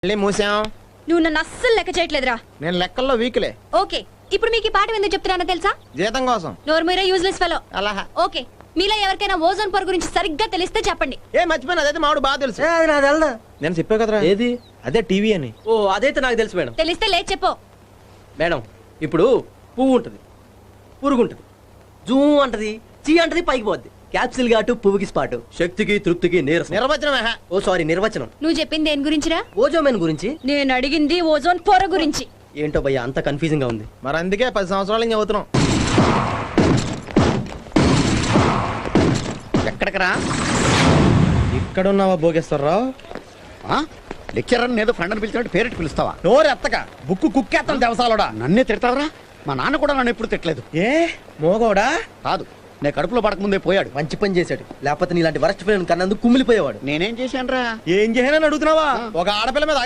మళ్ళీ మూసాం. నువ్వు నన్ను అస్సలు లెక్క చేయట్లేదురా. నేను లెక్కల్లో వీక్లే. ఓకే, ఇప్పుడు మీకు ఈ పాఠం ఎందుకు చెప్తున్నానో తెలుసా? జీతం కోసం. నోరు మీరే యూజ్లెస్ ఫెలో. అలా ఓకే, మీలో ఎవరికైనా ఓజోన్ పొర గురించి సరిగ్గా తెలిస్తే చెప్పండి. మర్చిపోయినా, అదైతే మామిడి బాగా తెలుసు. అది నాకు తెలదా. నేను చెప్పావు కదరా. ఏది? అదే టీవీ అని. ఓ అదైతే నాకు తెలుసు మేడం. తెలిస్తే లేదు చెప్పు. మేడం ఇప్పుడు పువ్వు ఉంటుంది, పురుగు ఉంటుంది, జూ అంటది, చీ అంటది, పైకి పోద్ది. క్యాప్సిల్ ఘాటు పువ్వుకి స్పాటు, శక్తికి తృప్తికి నీరసం. నిర్వచనమే. ఓ సారీ, నిర్వచనం. నువ్వు చెప్పింది దేని గురించిరా? ఓజోమెన్ గురించి. నేను అడిగింది ఓజోన్ పొర గురించి. ఏంటో భయ్య అంత కన్ఫ్యూజింగ్ గా ఉంది. మరి అందుకే 10 సంవత్సరాల నుంచి చదువుతున్నాం. ఎక్కడికరా? ఇక్కడ ఉన్నావా భోగేశ్వరరావు? లెక్చరర్ ఏదో ఫ్రెండ్ అని పిలిచినట్టు పేరెట్ పిలుస్తావా? నోరు ఎత్తక, బుక్కు కుక్కేస్తాను దేవసాలోడా. నన్నే తిడతావరా? మా నాన్న కూడా నన్ను ఎప్పుడు తిట్టలేదు. ఏ మోగోడా? కాదు, నేను కడుపులో పడకముందే పోయాడు. మంచి పని చేశాడు, లేకపోతే నీలాంటి వరస్ట్ ఫ్రెండ్ కన్నందుకు కుమిలిపోయేవాడు. నేనేం చేశాను రా? ఏం చేయనని అడుగుతున్నావా? ఒక ఆడపిల్ల మీద